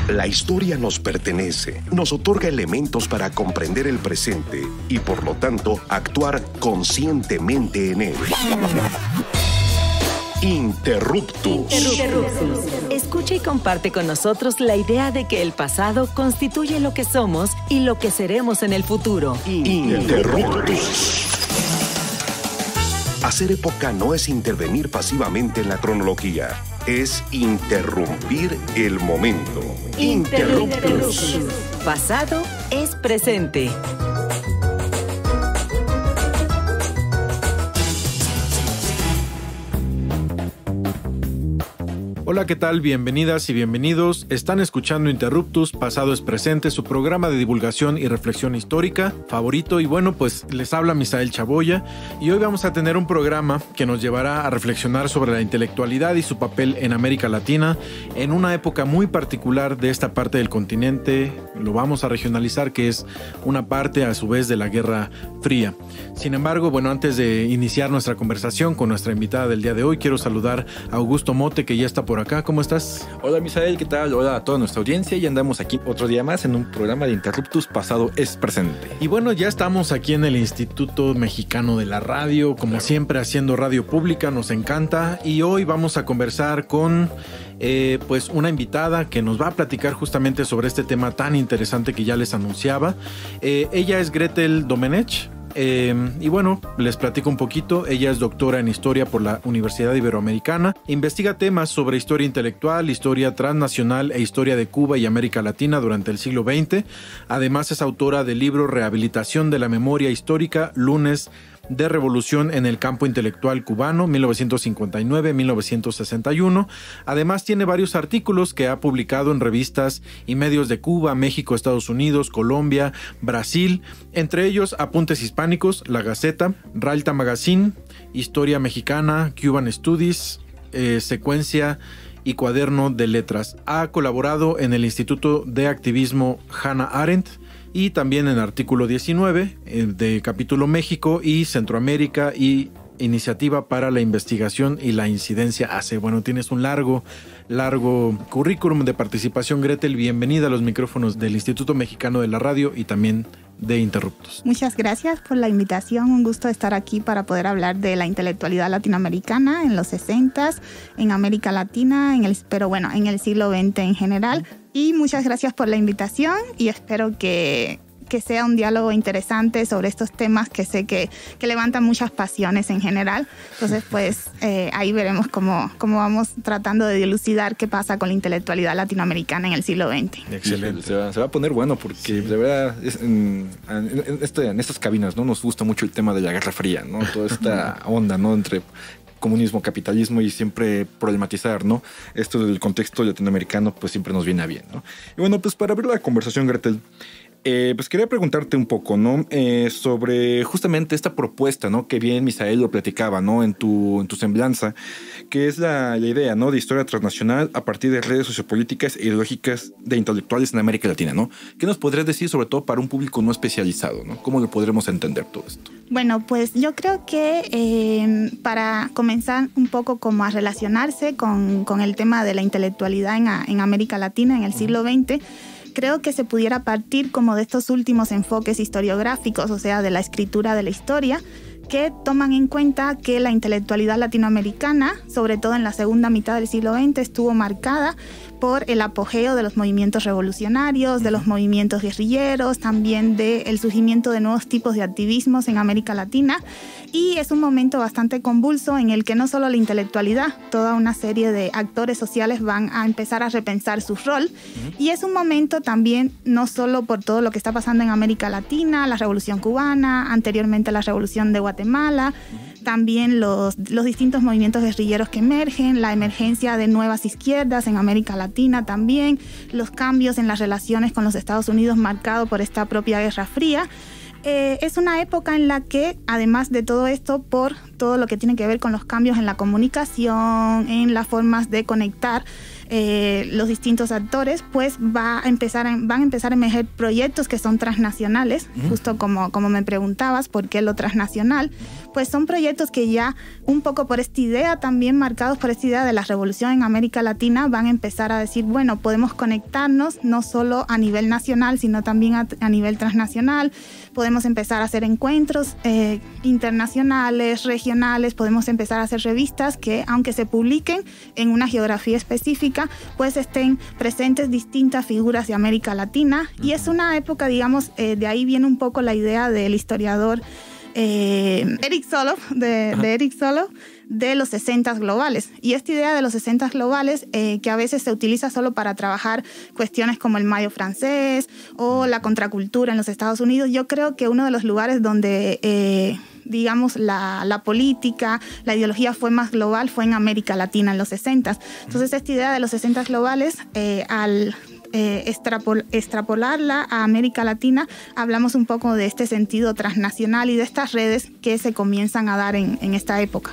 La historia nos pertenece, nos otorga elementos para comprender el presente y, por lo tanto, actuar conscientemente en él. Interruptus. Escucha y comparte con nosotros la idea de que el pasado constituye lo que somos y lo que seremos en el futuro. Interruptus. Hacer época no es intervenir pasivamente en la cronología, es interrumpir el momento. Interruptus. Pasado es presente. Hola, ¿qué tal? Bienvenidas y bienvenidos. Están escuchando Interruptus, Pasado es Presente, su programa de divulgación y reflexión histórica favorito. Y bueno, pues les habla Misael Chaboya y hoy vamos a tener un programa que nos llevará a reflexionar sobre la intelectualidad y su papel en América Latina en una época muy particular de esta parte del continente. Lo vamos a regionalizar, que es una parte a su vez de la Guerra Fría. Sin embargo, bueno, antes de iniciar nuestra conversación con nuestra invitada del día de hoy, quiero saludar a Augusto Mote, que ya está por acá. ¿Cómo estás? Hola Misael, ¿qué tal? Hola a toda nuestra audiencia y andamos aquí otro día más en un programa de Interruptus, Pasado es Presente. Y bueno, ya estamos aquí en el Instituto Mexicano de la Radio, como siempre haciendo radio pública, nos encanta, y hoy vamos a conversar con pues una invitada que nos va a platicar justamente sobre este tema tan interesante que ya les anunciaba. Ella es Gretel Domenech. Y bueno, les platico un poquito. Ella es doctora en Historia por la Universidad Iberoamericana. Investiga temas sobre historia intelectual, historia transnacional e historia de Cuba y América Latina durante el siglo XX. Además es autora del libro Rehabilitación de la Memoria Histórica, Lunes de Revolución en el Campo Intelectual Cubano, 1959-1961. Además tiene varios artículos que ha publicado en revistas y medios de Cuba, México, Estados Unidos, Colombia, Brasil, entre ellos Apuntes Hispánicos, La Gaceta, Ralta Magazine, Historia Mexicana, Cuban Studies, Secuencia y Cuaderno de Letras. Ha colaborado en el Instituto de Activismo Hannah Arendt y también en Artículo 19 de Capítulo México y Centroamérica y Iniciativa para la Investigación y la Incidencia ACE. Bueno, tienes un largo currículum de participación, Gretel. Bienvenida a los micrófonos del Instituto Mexicano de la Radio y también de Interruptus. Muchas gracias por la invitación. Un gusto estar aquí para poder hablar de la intelectualidad latinoamericana en los 60s, en América Latina, pero bueno, en el siglo XX en general. Y muchas gracias por la invitación y espero que sea un diálogo interesante sobre estos temas que sé que levantan muchas pasiones en general. Entonces, pues ahí veremos cómo vamos tratando de dilucidar qué pasa con la intelectualidad latinoamericana en el siglo XX. Excelente. Se va a poner bueno porque sí, de verdad en estas cabinas, ¿no? Nos gusta mucho el tema de la Guerra Fría, ¿no? Toda esta onda, ¿no? Entre comunismo, capitalismo y siempre problematizar, ¿no? Esto del contexto latinoamericano pues siempre nos viene a bien, ¿no? Y bueno, pues para abrir la conversación, Gretel, pues quería preguntarte un poco, ¿no? Sobre justamente esta propuesta, ¿no? Que bien Misael lo platicaba, ¿no? En tu semblanza, que es la idea, ¿no? De historia transnacional a partir de redes sociopolíticas e ideológicas de intelectuales en América Latina, ¿no? ¿Qué nos podrías decir sobre todo para un público no especializado, ¿no? ¿Cómo lo podremos entender todo esto? Bueno, pues yo creo que para comenzar un poco como a relacionarse con el tema de la intelectualidad en América Latina en el siglo XX, creo que se pudiera partir como de estos últimos enfoques historiográficos, o sea, de la escritura de la historia, que toman en cuenta que la intelectualidad latinoamericana, sobre todo en la segunda mitad del siglo XX, estuvo marcada por el apogeo de los movimientos revolucionarios, de los movimientos guerrilleros, también del surgimiento de nuevos tipos de activismos en América Latina. Y es un momento bastante convulso en el que no solo la intelectualidad, toda una serie de actores sociales van a empezar a repensar su rol. Y es un momento también no solo por todo lo que está pasando en América Latina, la Revolución Cubana, anteriormente la Revolución de Guatemala, también los distintos movimientos guerrilleros que emergen, la emergencia de nuevas izquierdas en América Latina también, los cambios en las relaciones con los Estados Unidos marcados por esta propia Guerra Fría. Es una época en la que, además de todo esto, por todo lo que tiene que ver con los cambios en la comunicación, en las formas de conectar los distintos actores, pues van a empezar a emerger proyectos que son transnacionales, justo como me preguntabas, ¿por qué lo transnacional? pues son proyectos que ya un poco por esta idea, también marcados por esta idea de la revolución en América Latina, van a empezar a decir, bueno, podemos conectarnos no solo a nivel nacional, sino también a nivel transnacional. Podemos empezar a hacer encuentros internacionales, regionales, podemos empezar a hacer revistas que, aunque se publiquen en una geografía específica, pues estén presentes distintas figuras de América Latina. Y es una época, digamos, de ahí viene un poco la idea del historiador Eric Solov, de Eric Solov, de los 60 globales. Y esta idea de los 60 globales, que a veces se utiliza solo para trabajar cuestiones como el Mayo francés o la contracultura en los Estados Unidos, yo creo que uno de los lugares donde digamos, la política, la ideología fue más global fue en América Latina en los 60. Entonces, esta idea de los 60 globales, al extrapolarla a América Latina, hablamos un poco de este sentido transnacional y de estas redes que se comienzan a dar en esta época.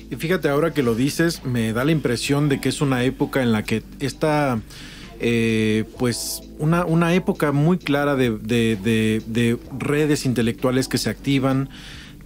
Y fíjate, ahora que lo dices, me da la impresión de que es una época en la que está pues una época muy clara de redes intelectuales que se activan.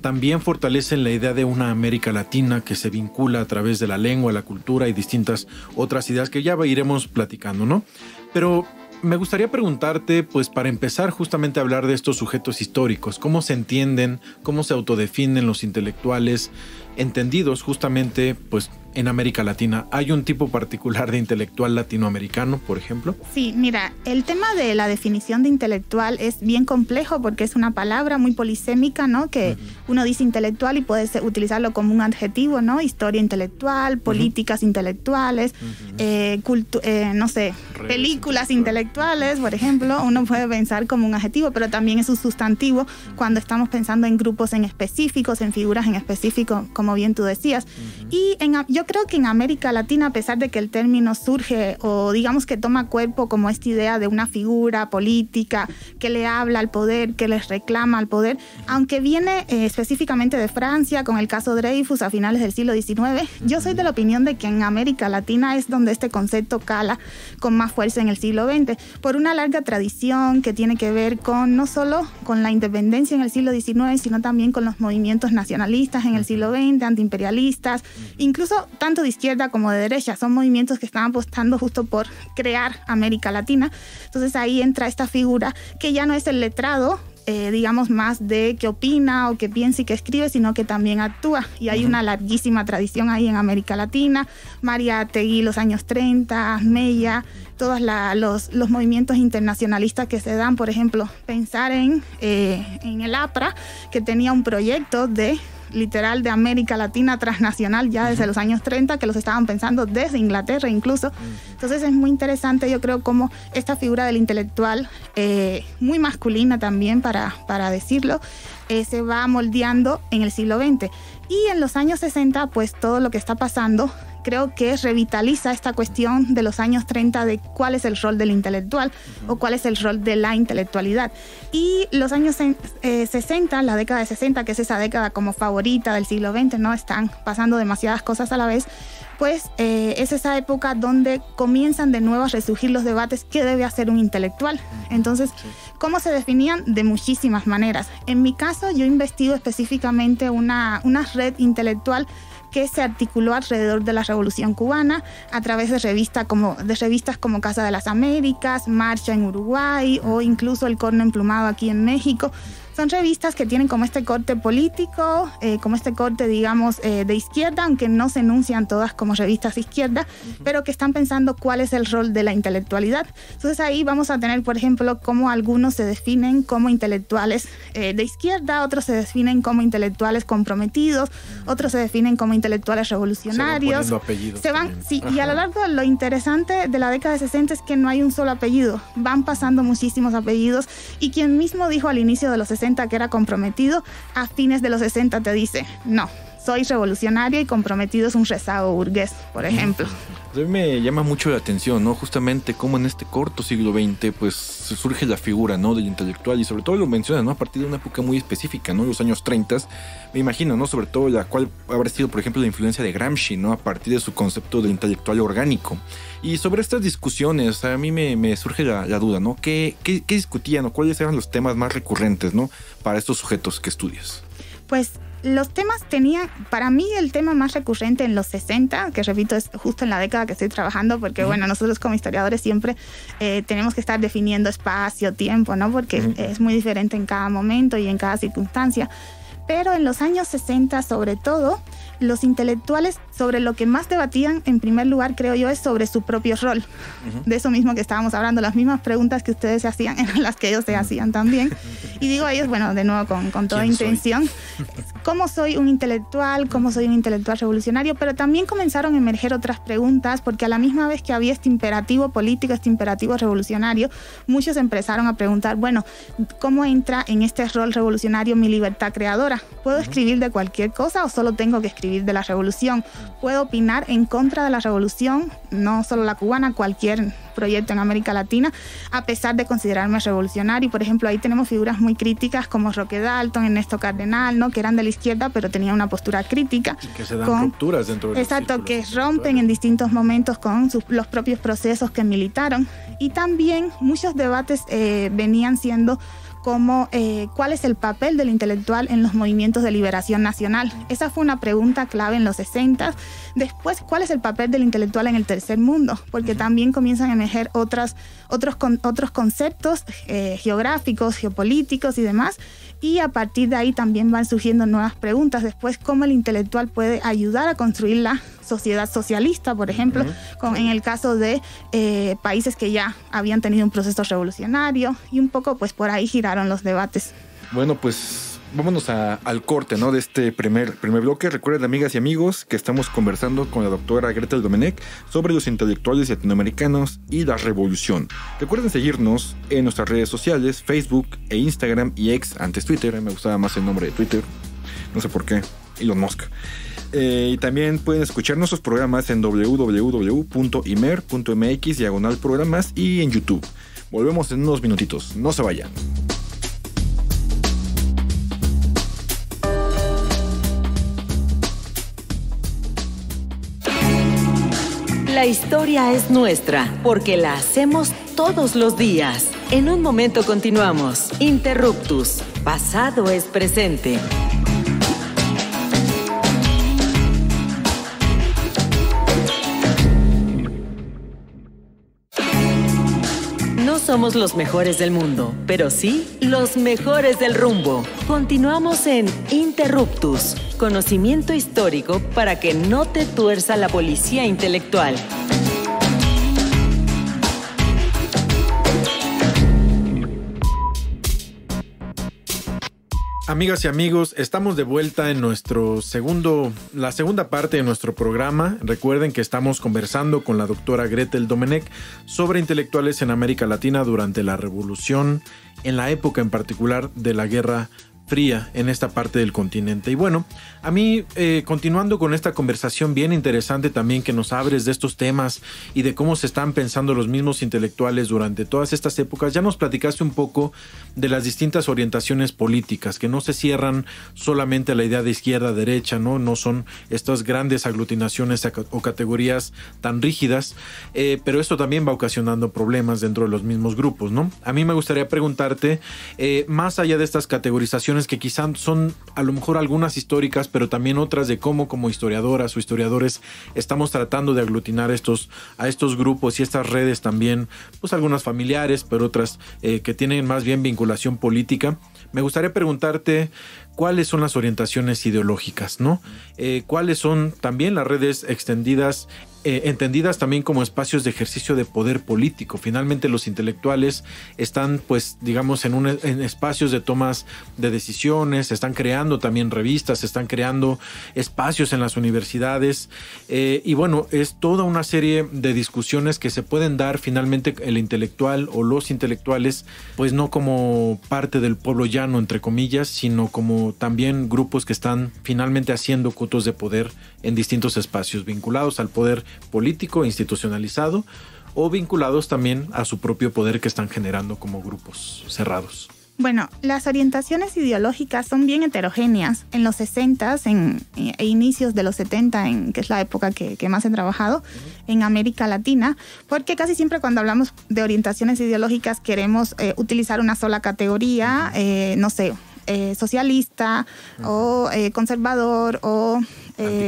También fortalecen la idea de una América Latina que se vincula a través de la lengua, la cultura y distintas otras ideas que ya iremos platicando, ¿no? Pero me gustaría preguntarte, pues para empezar justamente a hablar de estos sujetos históricos, ¿cómo se entienden, cómo se autodefinen los intelectuales entendidos justamente pues en América Latina? ¿Hay un tipo particular de intelectual latinoamericano, por ejemplo? Sí, mira, el tema de la definición de intelectual es bien complejo porque es una palabra muy polisémica, ¿no? Que uno dice intelectual y puede utilizarlo como un adjetivo, ¿no? Historia intelectual, políticas intelectuales, no sé, películas intelectuales, por ejemplo. Uno puede pensar como un adjetivo, pero también es un sustantivo cuando estamos pensando en grupos en específicos, en figuras en específico, como bien tú decías. Y yo creo que en América Latina, a pesar de que el término surge o digamos que toma cuerpo como esta idea de una figura política que le habla al poder, que les reclama al poder, aunque viene específicamente de Francia con el caso Dreyfus a finales del siglo XIX, yo soy de la opinión de que en América Latina es donde este concepto cala con más fuerza en el siglo XX, por una larga tradición que tiene que ver con no solo con la independencia en el siglo XIX, sino también con los movimientos nacionalistas en el siglo XX, antiimperialistas, incluso tanto de izquierda como de derecha. Son movimientos que están apostando justo por crear América Latina. Entonces ahí entra esta figura que ya no es el letrado, digamos, más de qué opina o qué piensa y qué escribe, sino que también actúa. Y hay una larguísima tradición ahí en América Latina. Mariátegui, los años 30, Mella, todos los movimientos internacionalistas que se dan. Por ejemplo, pensar en el APRA, que tenía un proyecto de literal de América Latina transnacional ya desde los años 30, que los estaban pensando desde Inglaterra incluso. Entonces es muy interesante, yo creo, cómo esta figura del intelectual, muy masculina también para decirlo, se va moldeando en el siglo XX. Y en los años 60, pues todo lo que está pasando creo que revitaliza esta cuestión de los años 30 de cuál es el rol del intelectual o cuál es el rol de la intelectualidad. Y los años 60, la década de 60, que es esa década como favorita del siglo XX, ¿no? Están pasando demasiadas cosas a la vez, pues es esa época donde comienzan de nuevo a resurgir los debates qué debe hacer un intelectual. Entonces, ¿cómo se definían? De muchísimas maneras. En mi caso, yo investigo específicamente una red intelectual que se articuló alrededor de la Revolución Cubana a través de revistas como Casa de las Américas, Marcha en Uruguay o incluso El Corno Emplumado aquí en México. Son revistas que tienen como este corte político, como este corte, digamos, de izquierda, aunque no se enuncian todas como revistas de izquierda, pero que están pensando cuál es el rol de la intelectualidad. Entonces ahí vamos a tener, por ejemplo, cómo algunos se definen como intelectuales de izquierda, otros se definen como intelectuales comprometidos, otros se definen como intelectuales revolucionarios. Se van poniendo apellidos. Sí, y a lo largo, lo interesante de la década de 60 es que no hay un solo apellido, van pasando muchísimos apellidos, y quien mismo dijo al inicio de los 60 que era comprometido, a fines de los 60 te dice, no, soy revolucionario y comprometido es un rezago burgués, por ejemplo. A mí me llama mucho la atención, ¿no? Justamente cómo en este corto siglo XX, pues surge la figura, ¿no? Del intelectual, y sobre todo lo menciona, ¿no? A partir de una época muy específica, ¿no? Los años 30, me imagino, ¿no? Sobre todo la cual habrá sido, por ejemplo, la influencia de Gramsci, ¿no? A partir de su concepto de intelectual orgánico. Y sobre estas discusiones, a mí me surge la duda, ¿no? ¿Qué discutían o cuáles eran los temas más recurrentes, ¿no? Para estos sujetos que estudias? Pues Los temas tenían, para mí el tema más recurrente en los 60, que repito es justo en la década que estoy trabajando, porque bueno, nosotros como historiadores siempre tenemos que estar definiendo espacio, tiempo, ¿no? Porque es muy diferente en cada momento y en cada circunstancia. Pero en los años 60, sobre todo, los intelectuales sobre lo que más debatían, en primer lugar, creo yo, es sobre su propio rol. De eso mismo que estábamos hablando, las mismas preguntas que ustedes se hacían eran las que ellos se hacían también. Y digo ellos, bueno, de nuevo con toda intención. ¿Cómo soy un intelectual? ¿Cómo soy un intelectual revolucionario? Pero también comenzaron a emerger otras preguntas, porque a la misma vez que había este imperativo político, este imperativo revolucionario, muchos empezaron a preguntar, bueno, ¿cómo entra en este rol revolucionario mi libertad creadora? ¿Puedo escribir de cualquier cosa o solo tengo que escribir de la revolución? ¿Puedo opinar en contra de la revolución, no solo la cubana, cualquier proyecto en América Latina, a pesar de considerarme revolucionario? Por ejemplo, ahí tenemos figuras muy críticas como Roque Dalton, Ernesto Cardenal, ¿no? Que eran de la izquierda, pero tenían una postura crítica. Y que se dan rupturas dentro de los exacto, que rompen en distintos momentos con los propios procesos que militaron. Y también muchos debates venían siendo como cuál es el papel del intelectual en los movimientos de liberación nacional. Esa fue una pregunta clave en los 60. Después, ¿cuál es el papel del intelectual en el tercer mundo? Porque también comienzan a emerger otros conceptos geográficos, geopolíticos y demás. Y a partir de ahí también van surgiendo nuevas preguntas. Después, ¿cómo el intelectual puede ayudar a construir la sociedad socialista, por ejemplo, en el caso de países que ya habían tenido un proceso revolucionario? Y un poco, pues, por ahí giraron los debates. Bueno, pues vámonos al corte, ¿no? De este primer bloque. Recuerden, amigas y amigos, que estamos conversando con la doctora Gretel Domenech sobre los intelectuales latinoamericanos y la revolución. Recuerden seguirnos en nuestras redes sociales, Facebook e Instagram y X, antes Twitter. Me gustaba más el nombre de Twitter, no sé por qué, Elon Musk. Y también pueden escuchar nuestros programas en www.imer.mx/programas y en YouTube. Volvemos en unos minutitos, no se vayan. La historia es nuestra, porque la hacemos todos los días. En un momento continuamos. Interruptus. Pasado es presente. No somos los mejores del mundo, pero sí los mejores del rumbo. Continuamos en Interruptus, conocimiento histórico para que no te tuerza la policía intelectual. Amigas y amigos, estamos de vuelta en la segunda parte de nuestro programa. Recuerden que estamos conversando con la doctora Gretel Domenech sobre intelectuales en América Latina durante la Revolución, en la época en particular de la Guerra Fría en esta parte del continente. Y bueno, a mí, continuando con esta conversación bien interesante también que nos abres de estos temas y de cómo se están pensando los mismos intelectuales durante todas estas épocas, ya nos platicaste un poco de las distintas orientaciones políticas que no se cierran solamente a la idea de izquierda-derecha, no son estas grandes aglutinaciones o categorías tan rígidas, pero esto también va ocasionando problemas dentro de los mismos grupos, ¿no? A mí me gustaría preguntarte, más allá de estas categorizaciones que quizás son a lo mejor algunas históricas, pero también otras de cómo como historiadoras o historiadores estamos tratando de aglutinar a estos grupos y estas redes también, pues algunas familiares, pero otras que tienen más bien vinculación política. Me gustaría preguntarte cuáles son las orientaciones ideológicas, ¿no? Cuáles son también las redes extendidas, entendidas también como espacios de ejercicio de poder político. Finalmente los intelectuales están, pues, digamos, en espacios de tomas de decisiones, están creando también revistas, están creando espacios en las universidades, y bueno, es toda una serie de discusiones que se pueden dar finalmente el intelectual o los intelectuales, pues no como parte del pueblo llano, entre comillas, sino como también grupos que están finalmente haciendo cotos de poder en distintos espacios vinculados al poder político institucionalizado o vinculados también a su propio poder que están generando como grupos cerrados. Bueno, las orientaciones ideológicas son bien heterogéneas. En los 60 e inicios de los 70, que es la época que más he trabajado en América Latina, porque casi siempre cuando hablamos de orientaciones ideológicas queremos utilizar una sola categoría, no sé, socialista o conservador o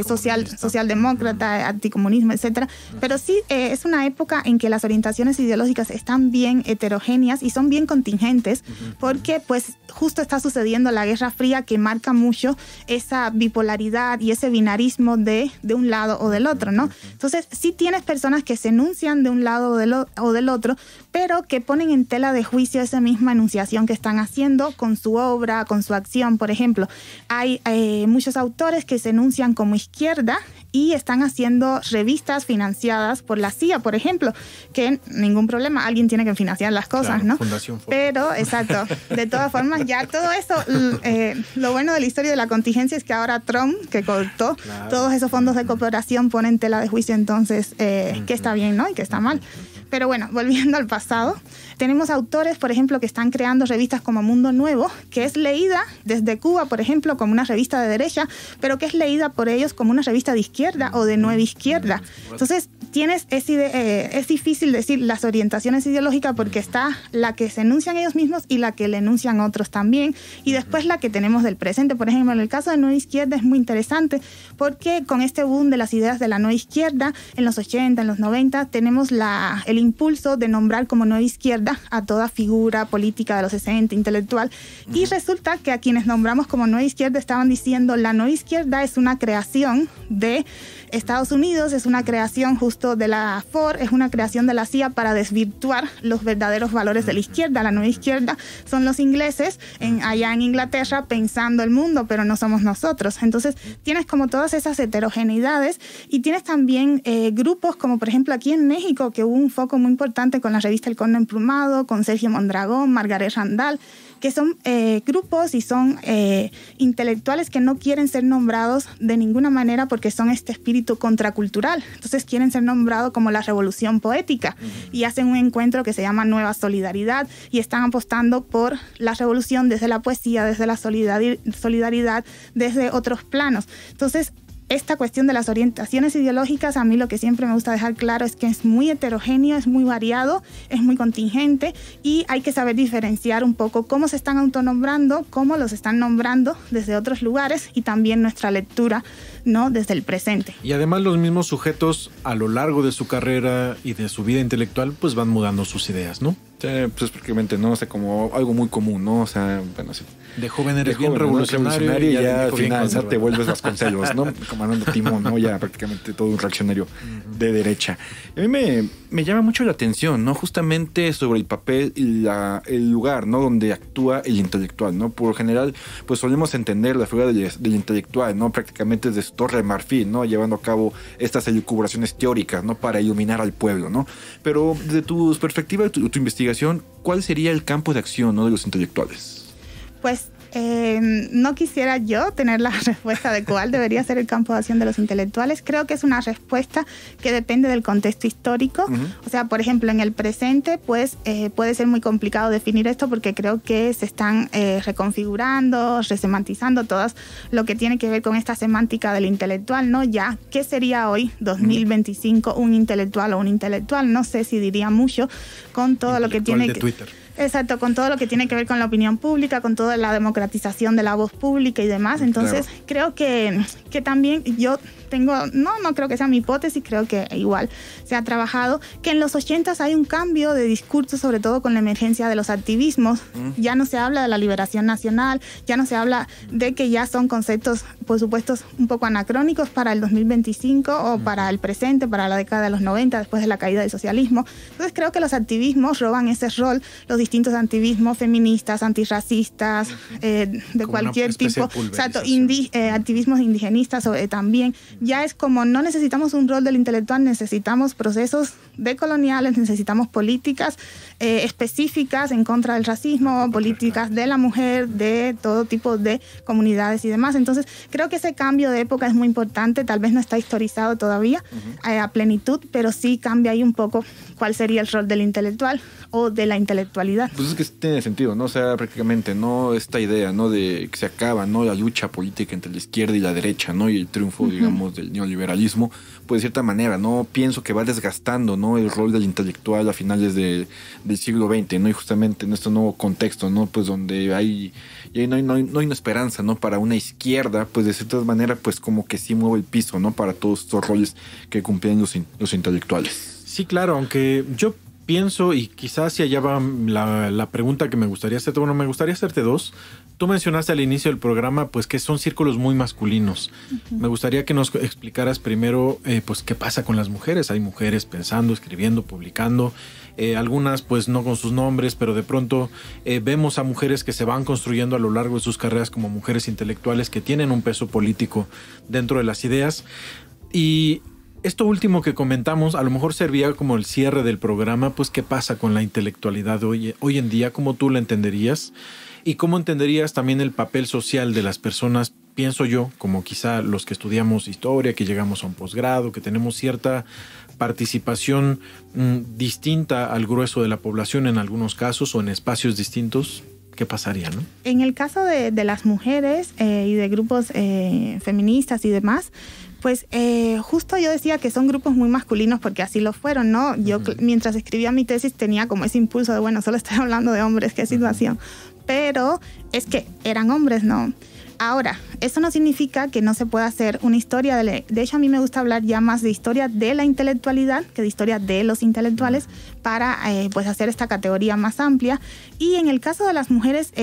socialdemócrata, anticomunismo, etcétera. Pero sí es una época en que las orientaciones ideológicas están bien heterogéneas y son bien contingentes, porque pues justo está sucediendo la Guerra Fría, que marca mucho esa bipolaridad y ese binarismo de un lado o del otro, ¿no? Entonces sí tienes personas que se enuncian de un lado o del otro, pero que ponen en tela de juicio esa misma enunciación que están haciendo con su obra, con su acción. Por ejemplo, hay muchos autores que se enuncian como izquierda y están haciendo revistas financiadas por la CIA, por ejemplo, que ningún problema, alguien tiene que financiar las cosas, claro, ¿no? Fundación Ford. Pero, exacto, de todas formas, ya todo eso, lo bueno de la historia de la contingencia es que ahora Trump, que cortó todos esos fondos de cooperación, pone en tela de juicio entonces que está bien, ¿no? Y que está mal. Pero bueno, volviendo al pasado, tenemos autores, por ejemplo, que están creando revistas como Mundo Nuevo, que es leída desde Cuba, por ejemplo, como una revista de derecha, pero que es leída por ellos como una revista de izquierda o de nueva izquierda. Entonces, es difícil decir las orientaciones ideológicas, porque está la que se enuncian ellos mismos y la que le enuncian otros también, y después la que tenemos del presente. Por ejemplo, en el caso de nueva izquierda es muy interesante, porque con este boom de las ideas de la nueva izquierda, en los 80, en los 90, tenemos el impulso de nombrar como nueva izquierda a toda figura política de los 60, intelectual, y resulta que a quienes nombramos como nueva izquierda estaban diciendo la nueva izquierda es una creación de Estados Unidos, es una creación justo de la Ford, es una creación de la CIA para desvirtuar los verdaderos valores de la izquierda. La nueva izquierda son los ingleses allá en Inglaterra pensando el mundo, pero no somos nosotros. Entonces tienes como todas esas heterogeneidades, y tienes también grupos como por ejemplo aquí en México, que hubo un foco muy importante con la revista El Cóndor Emplumado, con Sergio Mondragón, Margaret Randall, que son grupos y son intelectuales que no quieren ser nombrados de ninguna manera porque son este espíritu contracultural. Entonces quieren ser nombrados como la revolución poética, y hacen un encuentro que se llama Nueva Solidaridad, y están apostando por la revolución desde la poesía, desde la solidaridad, desde otros planos. Entonces, esta cuestión de las orientaciones ideológicas, a mí lo que siempre me gusta dejar claro es que es muy heterogéneo, es muy variado, es muy contingente, y hay que saber diferenciar un poco cómo se están autonombrando, cómo los están nombrando desde otros lugares, y también nuestra lectura, ¿no?, desde el presente. Y además los mismos sujetos a lo largo de su carrera y de su vida intelectual pues van mudando sus ideas, ¿no? Sí, pues prácticamente, ¿no? O sea, como algo muy común, ¿no? O sea, bueno, sí. De joven eres bien revolucionario, y ya al final ya te vuelves Vasconcelos, ¿no? Comandando timón, ¿no? Ya prácticamente todo un reaccionario de derecha. A mí me llama mucho la atención, ¿no? Justamente sobre el papel y el lugar, ¿no? Donde actúa el intelectual, ¿no? Por lo general, pues solemos entender la figura del intelectual, ¿no? Prácticamente desde su torre de marfil, ¿no? Llevando a cabo estas elucubraciones teóricas, ¿no? Para iluminar al pueblo, ¿no? Pero desde tu perspectiva, tu investigación, ¿cuál sería el campo de acción, ¿no?, de los intelectuales? Pues no quisiera yo tener la respuesta de cuál debería ser el campo de acción de los intelectuales. Creo que es una respuesta que depende del contexto histórico. O sea, por ejemplo, en el presente, pues puede ser muy complicado definir esto, porque creo que se están reconfigurando, resemantizando todo lo que tiene que ver con esta semántica del intelectual, ¿no? Ya, ¿qué sería hoy, 2025, un intelectual o un intelectual? No sé si diría mucho con todo lo que tiene de Twitter. Exacto, con todo lo que tiene que ver con la opinión pública, con toda la democratización de la voz pública y demás. Entonces, creo que también yo tengo, no creo que sea mi hipótesis, creo que igual se ha trabajado, que en los 80s hay un cambio de discurso, sobre todo con la emergencia de los activismos. Ya no se habla de la liberación nacional, ya no se habla de que ya son conceptos, por supuesto, un poco anacrónicos para el 2025 o para el presente, para la década de los 90, después de la caída del socialismo. Entonces, creo que los activismos roban ese rol, los distintos activismos feministas, antirracistas, de como cualquier tipo, exacto, activismos indigenistas también. Ya es como no necesitamos un rol del intelectual, necesitamos procesos decoloniales, necesitamos políticas específicas en contra del racismo, políticas de la mujer, de todo tipo de comunidades y demás. Entonces, creo que ese cambio de época es muy importante, tal vez no está historizado todavía a plenitud, pero sí cambia ahí un poco cuál sería el rol del intelectual o de la intelectualidad intelectualidad. Pues es que tiene sentido, ¿no? O sea, prácticamente, ¿no? Esta idea, ¿no? De que se acaba, ¿no? La lucha política entre la izquierda y la derecha, ¿no? Y el triunfo, digamos, del neoliberalismo, pues de cierta manera, ¿no? Pienso que va desgastando, ¿no? El rol del intelectual a finales del siglo XX, ¿no? Y justamente en este nuevo contexto, ¿no? Pues donde no hay una esperanza, ¿no? Para una izquierda, pues de cierta manera, pues como que sí mueve el piso, ¿no? Para todos estos roles que cumplían los intelectuales. Sí, claro, aunque yo pienso, y quizás si allá va la pregunta que me gustaría hacerte, bueno, me gustaría hacerte dos. Tú mencionaste al inicio del programa, pues que son círculos muy masculinos. Me gustaría que nos explicaras primero, pues qué pasa con las mujeres. Hay mujeres pensando, escribiendo, publicando, algunas pues no con sus nombres, pero de pronto vemos a mujeres que se van construyendo a lo largo de sus carreras como mujeres intelectuales que tienen un peso político dentro de las ideas. Y esto último que comentamos a lo mejor servía como el cierre del programa, pues qué pasa con la intelectualidad hoy en día, cómo tú la entenderías y cómo entenderías también el papel social de las personas, pienso yo, como quizá los que estudiamos historia, que llegamos a un posgrado, que tenemos cierta participación distinta al grueso de la población en algunos casos o en espacios distintos. ¿Qué pasaría, no? En el caso de las mujeres y de grupos feministas y demás, pues justo yo decía que son grupos muy masculinos porque así lo fueron, ¿no? Yo mientras escribía mi tesis tenía como ese impulso de, bueno, solo estoy hablando de hombres, qué situación. Pero es que eran hombres, ¿no? Ahora, eso no significa que no se pueda hacer una historia de hecho, a mí me gusta hablar ya más de historia de la intelectualidad que de historia de los intelectuales para pues hacer esta categoría más amplia. Y en el caso de las mujeres,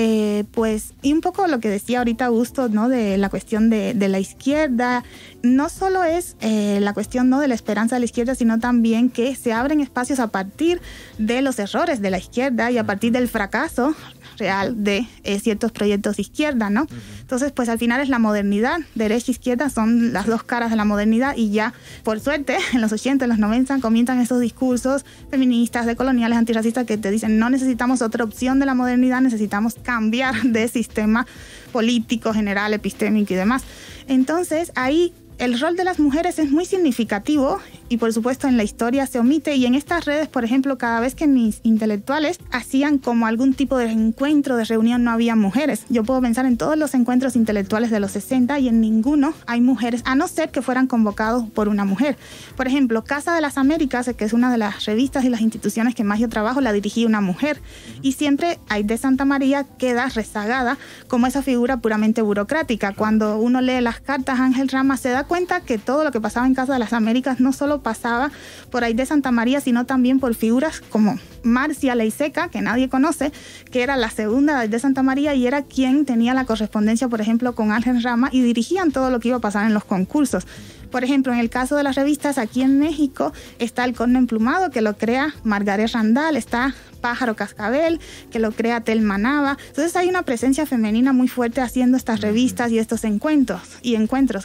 pues, y un poco lo que decía ahorita Augusto, ¿no? De la cuestión de la izquierda, no solo es la cuestión, ¿no? De la esperanza de la izquierda, sino también que se abren espacios a partir de los errores de la izquierda y a partir del fracaso real de ciertos proyectos de izquierda, ¿no? Entonces, pues al final es la modernidad, derecha e izquierda son las dos caras de la modernidad y ya, por suerte, en los 80, en los 90 comienzan esos discursos feministas, decoloniales, antirracistas que te dicen no necesitamos otra opción de la modernidad, necesitamos cambiar de sistema político, general, epistémico y demás. Entonces, ahí el rol de las mujeres es muy significativo y por supuesto en la historia se omite, y en estas redes, por ejemplo, cada vez que mis intelectuales hacían como algún tipo de encuentro, de reunión, no había mujeres. Yo puedo pensar en todos los encuentros intelectuales de los 60 y en ninguno hay mujeres, a no ser que fueran convocados por una mujer. Por ejemplo, Casa de las Américas, que es una de las revistas y las instituciones que más yo trabajo, la dirigía una mujer, y siempre Aide Santa María queda rezagada como esa figura puramente burocrática. Cuando uno lee las cartas a Ángel Rama se da cuenta que todo lo que pasaba en Casa de las Américas no solo pasaba por Aide Santa María, sino también por figuras como Marcia Leiseca, que nadie conoce, que era la segunda de Aide Santa María y era quien tenía la correspondencia, por ejemplo, con Ángel Rama, y dirigían todo lo que iba a pasar en los concursos. Por ejemplo, en el caso de las revistas, aquí en México está El Corno Emplumado, que lo crea Margaret Randall, está Pájaro Cascabel, que lo crea Telma Nava. Entonces hay una presencia femenina muy fuerte haciendo estas revistas y estos encuentros.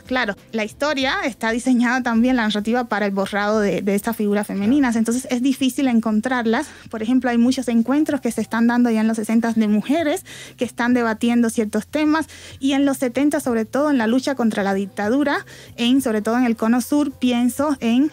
Claro, la historia está diseñada también, la narrativa, para el borrado de estas figuras femeninas. Entonces es difícil encontrarlas. Por ejemplo, hay muchos encuentros que se están dando ya en los 60 de mujeres que están debatiendo ciertos temas, y en los 70, sobre todo en la lucha contra la dictadura, sobre todo en el Cono Sur, pienso en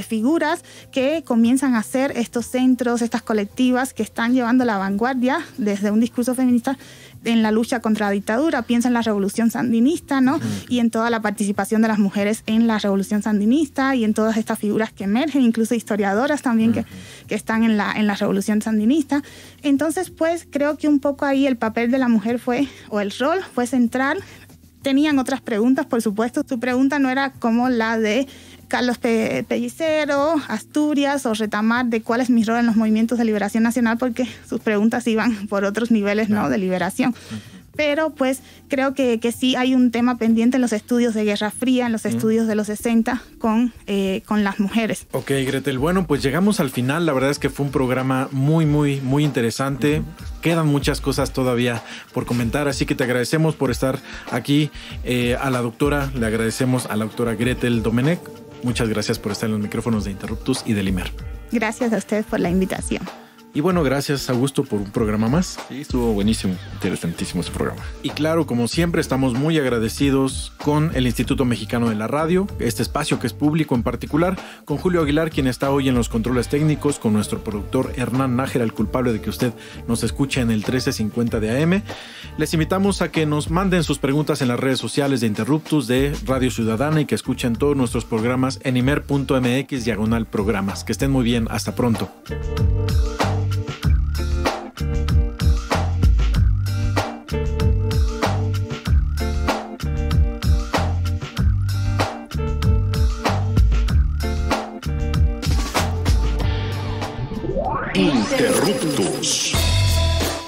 figuras que comienzan a hacer estos centros, estas colectivas que están llevando la vanguardia desde un discurso feminista en la lucha contra la dictadura. Piensa en la revolución sandinista, ¿no? Y en toda la participación de las mujeres en la revolución sandinista y en todas estas figuras que emergen, incluso historiadoras también que están en la revolución sandinista. Entonces, pues creo que un poco ahí el papel de la mujer el rol fue central. Tenían otras preguntas, por supuesto. Su pregunta no era como la de Carlos Pellicero, Asturias o Retamar, de cuál es mi rol en los movimientos de liberación nacional, porque sus preguntas iban por otros niveles, ¿no?, de liberación. Pero pues creo que sí hay un tema pendiente en los estudios de Guerra Fría, en los estudios de los 60 con las mujeres. Ok, Gretel, bueno, pues llegamos al final. La verdad es que fue un programa muy, muy, muy interesante. Quedan muchas cosas todavía por comentar, así que te agradecemos por estar aquí. Le agradecemos a la doctora Gretel Domenech. Muchas gracias por estar en los micrófonos de Interruptus y de Limer. Gracias a ustedes por la invitación. Y bueno, gracias Augusto por un programa más. Sí, estuvo buenísimo, interesantísimo ese programa. Y claro, como siempre, estamos muy agradecidos con el Instituto Mexicano de la Radio, este espacio que es público en particular, con Julio Aguilar, quien está hoy en los controles técnicos, con nuestro productor Hernán Nájera, el culpable de que usted nos escuche en el 1350 de AM. Les invitamos a que nos manden sus preguntas en las redes sociales de Interruptus, de Radio Ciudadana, y que escuchen todos nuestros programas en imer.mx/programas. Que estén muy bien, hasta pronto. Interruptus.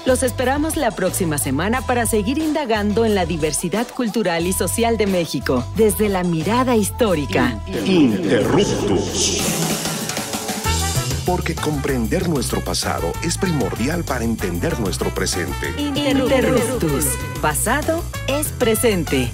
Los esperamos la próxima semana para seguir indagando en la diversidad cultural y social de México, desde la mirada histórica. Interruptus. Porque comprender nuestro pasado es primordial para entender nuestro presente. Interruptus. Pasado es presente.